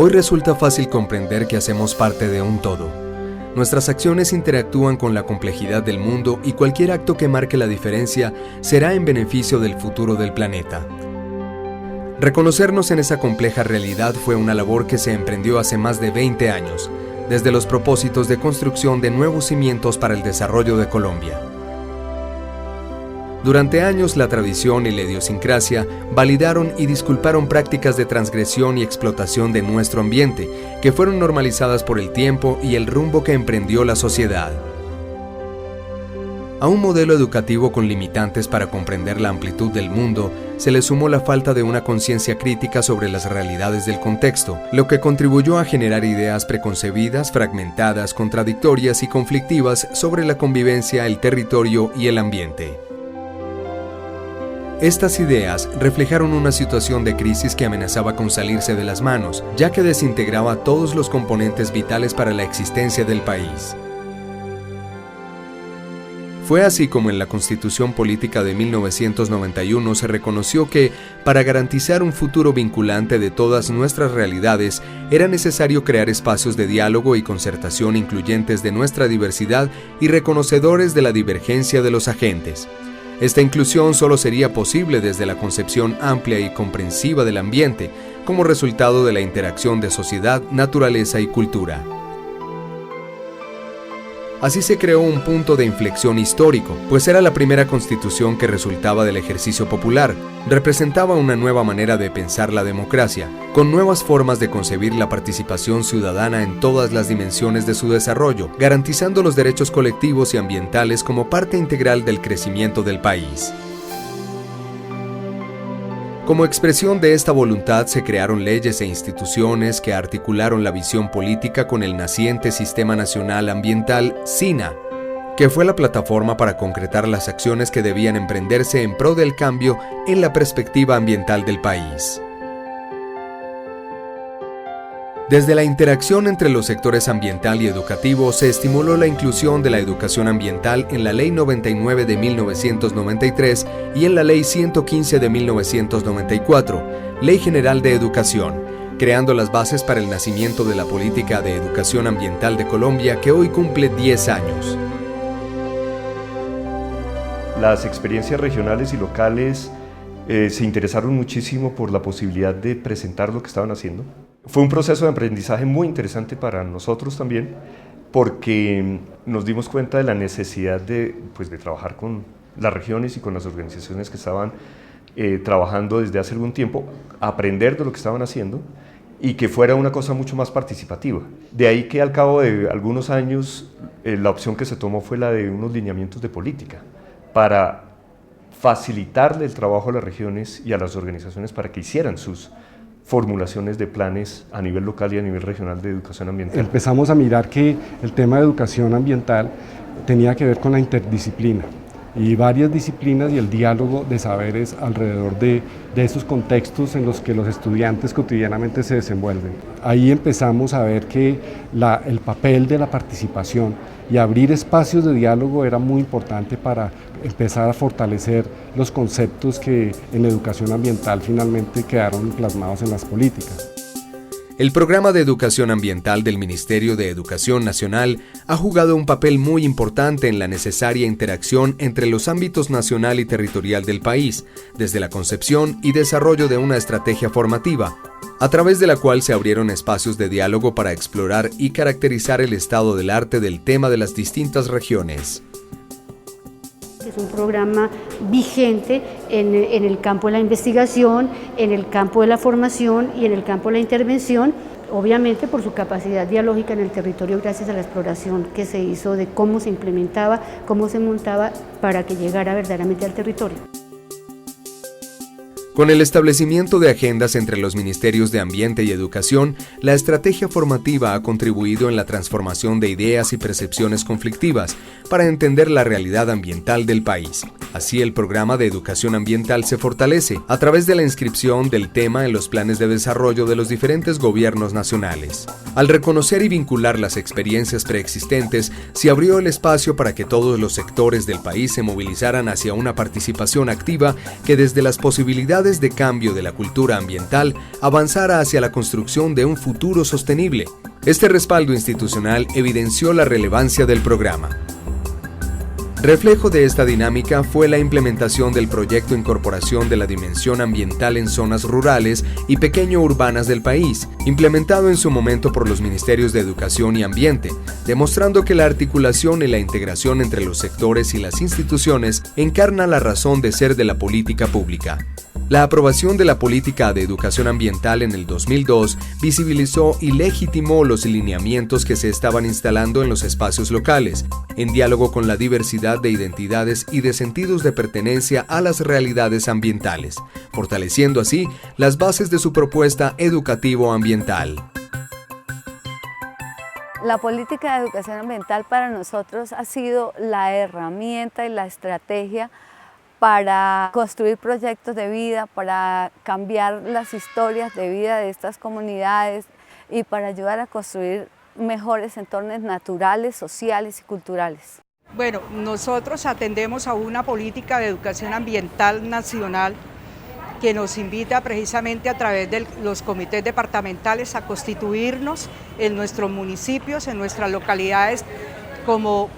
Hoy resulta fácil comprender que hacemos parte de un todo. Nuestras acciones interactúan con la complejidad del mundo y cualquier acto que marque la diferencia será en beneficio del futuro del planeta. Reconocernos en esa compleja realidad fue una labor que se emprendió hace más de 20 años, desde los propósitos de construcción de nuevos cimientos para el desarrollo de Colombia. Durante años, la tradición y la idiosincrasia validaron y disculparon prácticas de transgresión y explotación de nuestro ambiente, que fueron normalizadas por el tiempo y el rumbo que emprendió la sociedad. A un modelo educativo con limitantes para comprender la amplitud del mundo, se le sumó la falta de una conciencia crítica sobre las realidades del contexto, lo que contribuyó a generar ideas preconcebidas, fragmentadas, contradictorias y conflictivas sobre la convivencia, el territorio y el ambiente. Estas ideas reflejaron una situación de crisis que amenazaba con salirse de las manos, ya que desintegraba todos los componentes vitales para la existencia del país. Fue así como en la Constitución Política de 1991 se reconoció que, para garantizar un futuro vinculante de todas nuestras realidades, era necesario crear espacios de diálogo y concertación incluyentes de nuestra diversidad y reconocedores de la divergencia de los agentes. Esta inclusión solo sería posible desde la concepción amplia y comprensiva del ambiente, como resultado de la interacción de sociedad, naturaleza y cultura. Así se creó un punto de inflexión histórico, pues era la primera constitución que resultaba del ejercicio popular, representaba una nueva manera de pensar la democracia, con nuevas formas de concebir la participación ciudadana en todas las dimensiones de su desarrollo, garantizando los derechos colectivos y ambientales como parte integral del crecimiento del país. Como expresión de esta voluntad se crearon leyes e instituciones que articularon la visión política con el naciente Sistema Nacional Ambiental, SINA, que fue la plataforma para concretar las acciones que debían emprenderse en pro del cambio en la perspectiva ambiental del país. Desde la interacción entre los sectores ambiental y educativo se estimuló la inclusión de la educación ambiental en la Ley 99 de 1993 y en la Ley 115 de 1994, Ley General de Educación, creando las bases para el nacimiento de la Política de Educación Ambiental de Colombia, que hoy cumple 10 años. Las experiencias regionales y locales se interesaron muchísimo por la posibilidad de presentar lo que estaban haciendo. Fue un proceso de aprendizaje muy interesante para nosotros también, porque nos dimos cuenta de la necesidad de trabajar con las regiones y con las organizaciones que estaban trabajando desde hace algún tiempo, aprender de lo que estaban haciendo y que fuera una cosa mucho más participativa. De ahí que al cabo de algunos años la opción que se tomó fue la de unos lineamientos de política para facilitarle el trabajo a las regiones y a las organizaciones para que hicieran sus formulaciones de planes a nivel local y a nivel regional de educación ambiental. Empezamos a mirar que el tema de educación ambiental tenía que ver con la interdisciplina y varias disciplinas y el diálogo de saberes alrededor de esos contextos en los que los estudiantes cotidianamente se desenvuelven. Ahí empezamos a ver que el papel de la participación y abrir espacios de diálogo era muy importante para empezar a fortalecer los conceptos que en educación ambiental finalmente quedaron plasmados en las políticas. El Programa de Educación Ambiental del Ministerio de Educación Nacional ha jugado un papel muy importante en la necesaria interacción entre los ámbitos nacional y territorial del país, desde la concepción y desarrollo de una estrategia formativa, a través de la cual se abrieron espacios de diálogo para explorar y caracterizar el estado del arte del tema de las distintas regiones. Es un programa vigente en el campo de la investigación, en el campo de la formación y en el campo de la intervención, obviamente por su capacidad dialógica en el territorio gracias a la exploración que se hizo de cómo se implementaba, cómo se montaba para que llegara verdaderamente al territorio. Con el establecimiento de agendas entre los Ministerios de Ambiente y Educación, la estrategia formativa ha contribuido en la transformación de ideas y percepciones conflictivas para entender la realidad ambiental del país. Así, el programa de educación ambiental se fortalece a través de la inscripción del tema en los planes de desarrollo de los diferentes gobiernos nacionales. Al reconocer y vincular las experiencias preexistentes, se abrió el espacio para que todos los sectores del país se movilizaran hacia una participación activa que, desde las posibilidades de cambio de la cultura ambiental, avanzara hacia la construcción de un futuro sostenible. Este respaldo institucional evidenció la relevancia del programa. Reflejo de esta dinámica fue la implementación del proyecto Incorporación de la Dimensión Ambiental en Zonas Rurales y Pequeño Urbanas del país, implementado en su momento por los Ministerios de Educación y Ambiente, demostrando que la articulación y la integración entre los sectores y las instituciones encarna la razón de ser de la política pública. La aprobación de la política de educación ambiental en el 2002 visibilizó y legitimó los lineamientos que se estaban instalando en los espacios locales, en diálogo con la diversidad de identidades y de sentidos de pertenencia a las realidades ambientales, fortaleciendo así las bases de su propuesta educativo-ambiental. La política de educación ambiental para nosotros ha sido la herramienta y la estrategia para construir proyectos de vida, para cambiar las historias de vida de estas comunidades y para ayudar a construir mejores entornos naturales, sociales y culturales. Bueno, nosotros atendemos a una política de educación ambiental nacional que nos invita precisamente a través de los comités departamentales a constituirnos en nuestros municipios, en nuestras localidades como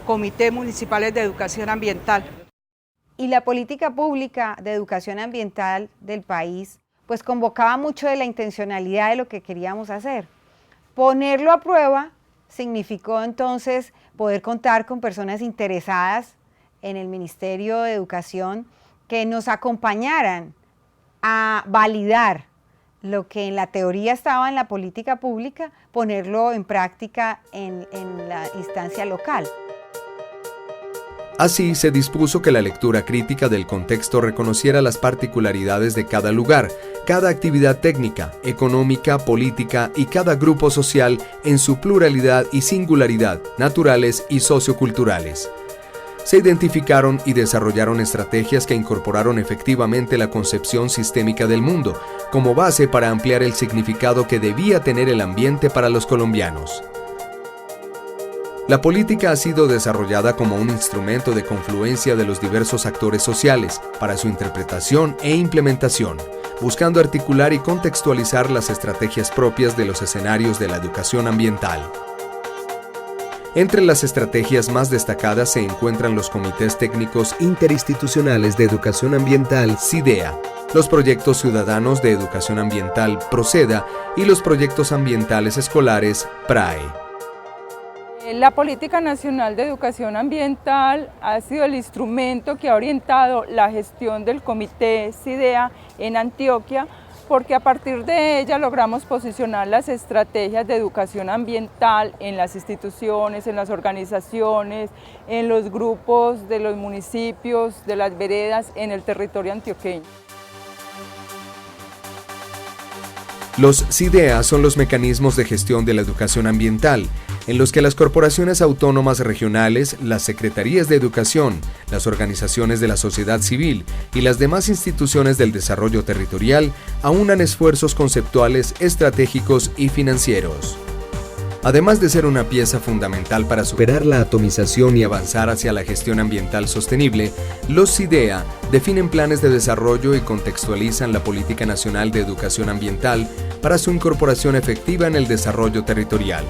comités municipales de educación ambiental. Y la política pública de educación ambiental del país pues convocaba mucho de la intencionalidad de lo que queríamos hacer. Ponerlo a prueba significó entonces poder contar con personas interesadas en el Ministerio de Educación que nos acompañaran a validar lo que en la teoría estaba en la política pública, ponerlo en práctica en la instancia local. Así, se dispuso que la lectura crítica del contexto reconociera las particularidades de cada lugar, cada actividad técnica, económica, política y cada grupo social en su pluralidad y singularidad, naturales y socioculturales. Se identificaron y desarrollaron estrategias que incorporaron efectivamente la concepción sistémica del mundo, como base para ampliar el significado que debía tener el ambiente para los colombianos. La política ha sido desarrollada como un instrumento de confluencia de los diversos actores sociales para su interpretación e implementación, buscando articular y contextualizar las estrategias propias de los escenarios de la educación ambiental. Entre las estrategias más destacadas se encuentran los comités técnicos interinstitucionales de educación ambiental CIDEA, los proyectos ciudadanos de educación ambiental PROCEDA y los proyectos ambientales escolares PRAE. La Política Nacional de Educación Ambiental ha sido el instrumento que ha orientado la gestión del Comité CIDEA en Antioquia, porque a partir de ella logramos posicionar las estrategias de educación ambiental en las instituciones, en las organizaciones, en los grupos de los municipios, de las veredas, en el territorio antioqueño. Los CIDEA son los mecanismos de gestión de la educación ambiental, en los que las corporaciones autónomas regionales, las secretarías de educación, las organizaciones de la sociedad civil y las demás instituciones del desarrollo territorial aunan esfuerzos conceptuales, estratégicos y financieros. Además de ser una pieza fundamental para superar la atomización y avanzar hacia la gestión ambiental sostenible, los CIDEA definen planes de desarrollo y contextualizan la Política Nacional de Educación Ambiental para su incorporación efectiva en el desarrollo territorial.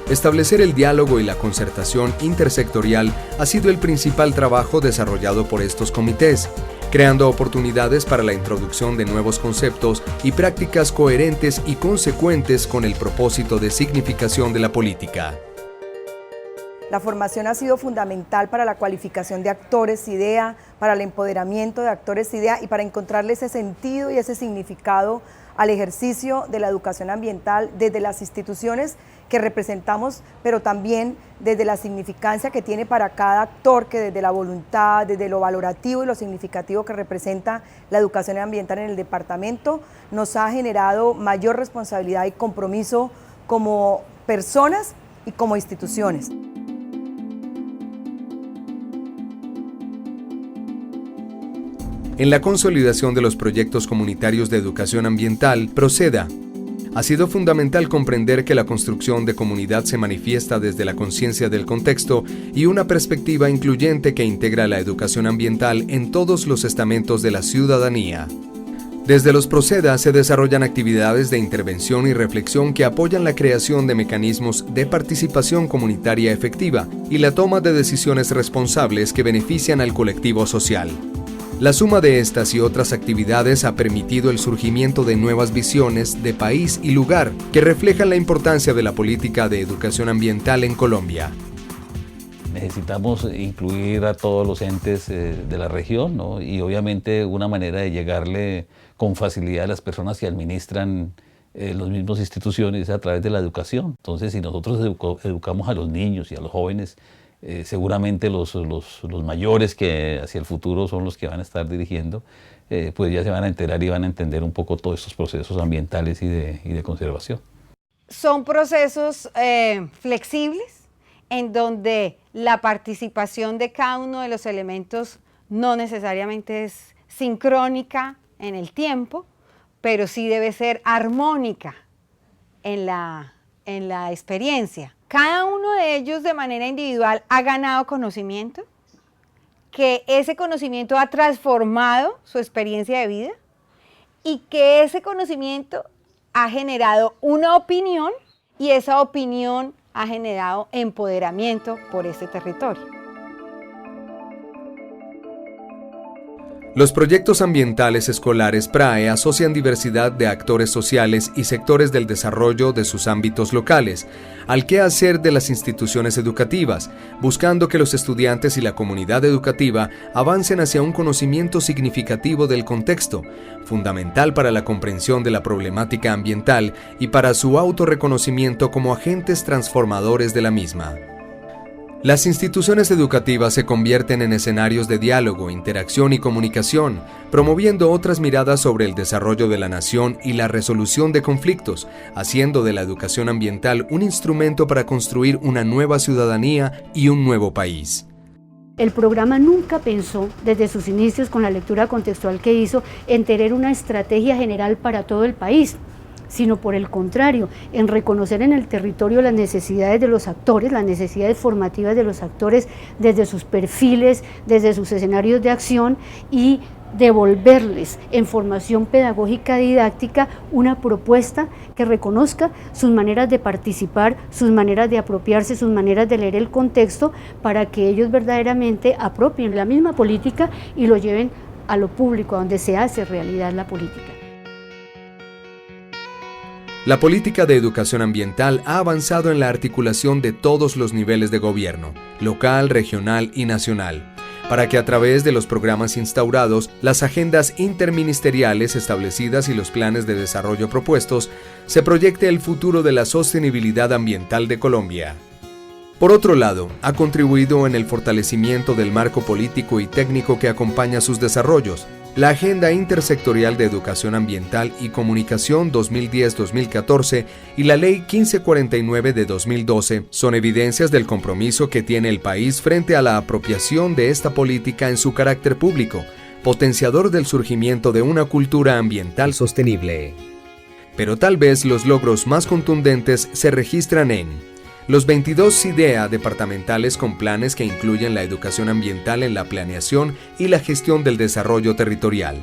Establecer el diálogo y la concertación intersectorial ha sido el principal trabajo desarrollado por estos comités, creando oportunidades para la introducción de nuevos conceptos y prácticas coherentes y consecuentes con el propósito de significación de la política. La formación ha sido fundamental para la cualificación de actores CIDEA, para el empoderamiento de actores CIDEA y para encontrarle ese sentido y ese significado al ejercicio de la educación ambiental desde las instituciones que representamos, pero también desde la significancia que tiene para cada actor, que desde la voluntad, desde lo valorativo y lo significativo que representa la educación ambiental en el departamento, nos ha generado mayor responsabilidad y compromiso como personas y como instituciones. en la consolidación de los proyectos comunitarios de educación ambiental, Proceda. Ha sido fundamental comprender que la construcción de comunidad se manifiesta desde la conciencia del contexto y una perspectiva incluyente que integra la educación ambiental en todos los estamentos de la ciudadanía. Desde los Proceda se desarrollan actividades de intervención y reflexión que apoyan la creación de mecanismos de participación comunitaria efectiva y la toma de decisiones responsables que benefician al colectivo social. La suma de estas y otras actividades ha permitido el surgimiento de nuevas visiones de país y lugar que reflejan la importancia de la política de educación ambiental en Colombia. Necesitamos incluir a todos los entes de la región, ¿no? Y obviamente una manera de llegarle con facilidad a las personas que administran las mismas instituciones es a través de la educación. Entonces, si nosotros educamos a los niños y a los jóvenes, seguramente los mayores que hacia el futuro son los que van a estar dirigiendo, pues ya se van a enterar y van a entender un poco todos estos procesos ambientales y de conservación. Son procesos flexibles en donde la participación de cada uno de los elementos no necesariamente es sincrónica en el tiempo, pero sí debe ser armónica en la experiencia. Cada uno de ellos de manera individual ha ganado conocimiento, que ese conocimiento ha transformado su experiencia de vida y que ese conocimiento ha generado una opinión y esa opinión ha generado empoderamiento por ese territorio. Los proyectos ambientales escolares PRAE asocian diversidad de actores sociales y sectores del desarrollo de sus ámbitos locales al quehacer de las instituciones educativas, buscando que los estudiantes y la comunidad educativa avancen hacia un conocimiento significativo del contexto, fundamental para la comprensión de la problemática ambiental y para su autorreconocimiento como agentes transformadores de la misma. Las instituciones educativas se convierten en escenarios de diálogo, interacción y comunicación, promoviendo otras miradas sobre el desarrollo de la nación y la resolución de conflictos, haciendo de la educación ambiental un instrumento para construir una nueva ciudadanía y un nuevo país. El programa nunca pensó, desde sus inicios con la lectura contextual que hizo, en tener una estrategia general para todo el país, sino por el contrario, en reconocer en el territorio las necesidades de los actores, las necesidades formativas de los actores desde sus perfiles, desde sus escenarios de acción y devolverles en formación pedagógica didáctica una propuesta que reconozca sus maneras de participar, sus maneras de apropiarse, sus maneras de leer el contexto para que ellos verdaderamente apropien la misma política y lo lleven a lo público, a donde se hace realidad la política. La política de educación ambiental ha avanzado en la articulación de todos los niveles de gobierno, local, regional y nacional, para que a través de los programas instaurados, las agendas interministeriales establecidas y los planes de desarrollo propuestos, se proyecte el futuro de la sostenibilidad ambiental de Colombia. Por otro lado, ha contribuido en el fortalecimiento del marco político y técnico que acompaña sus desarrollos. La Agenda Intersectorial de Educación Ambiental y Comunicación 2010-2014 y la Ley 1549 de 2012 son evidencias del compromiso que tiene el país frente a la apropiación de esta política en su carácter público, potenciador del surgimiento de una cultura ambiental sostenible. Pero tal vez los logros más contundentes se registran en los 22 CIDEA departamentales con planes que incluyen la educación ambiental en la planeación y la gestión del desarrollo territorial.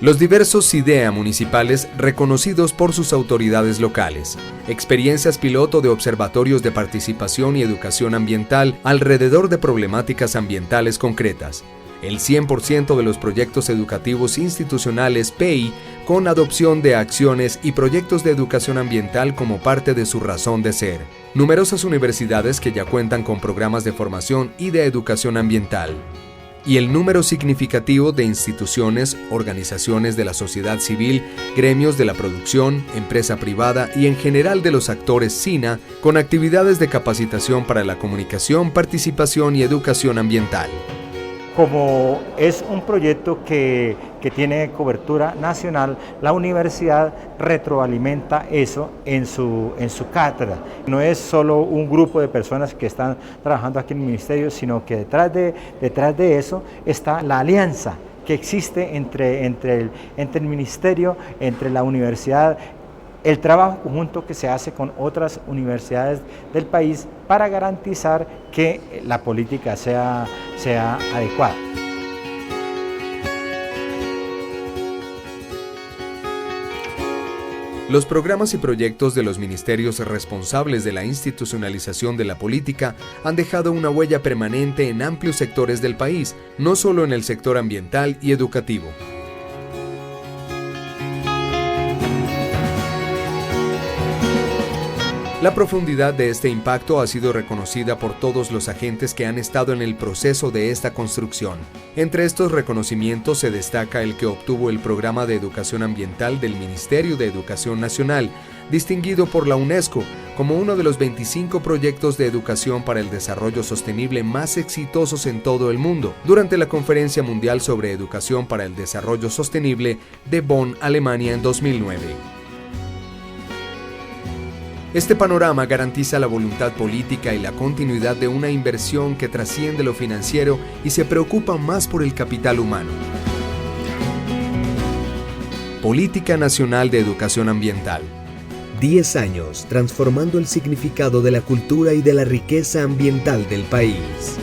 Los diversos CIDEA municipales reconocidos por sus autoridades locales. Experiencias piloto de observatorios de participación y educación ambiental alrededor de problemáticas ambientales concretas. El 100% de los proyectos educativos institucionales PEI con adopción de acciones y proyectos de educación ambiental como parte de su razón de ser. Numerosas universidades que ya cuentan con programas de formación y de educación ambiental. Y el número significativo de instituciones, organizaciones de la sociedad civil, gremios de la producción, empresa privada y en general de los actores SINA con actividades de capacitación para la comunicación, participación y educación ambiental. Como es un proyecto que tiene cobertura nacional, la universidad retroalimenta eso en su cátedra. No es solo un grupo de personas que están trabajando aquí en el ministerio, sino que detrás de eso está la alianza que existe entre el ministerio, entre la universidad, el trabajo conjunto que se hace con otras universidades del país para garantizar que la política sea adecuada. Los programas y proyectos de los ministerios responsables de la institucionalización de la política han dejado una huella permanente en amplios sectores del país, no solo en el sector ambiental y educativo. La profundidad de este impacto ha sido reconocida por todos los agentes que han estado en el proceso de esta construcción. Entre estos reconocimientos se destaca el que obtuvo el Programa de Educación Ambiental del Ministerio de Educación Nacional, distinguido por la UNESCO como uno de los 25 proyectos de educación para el desarrollo sostenible más exitosos en todo el mundo, durante la Conferencia Mundial sobre Educación para el Desarrollo Sostenible de Bonn, Alemania, en 2009. Este panorama garantiza la voluntad política y la continuidad de una inversión que trasciende lo financiero y se preocupa más por el capital humano. Política Nacional de Educación Ambiental. 10 años transformando el significado de la cultura y de la riqueza ambiental del país.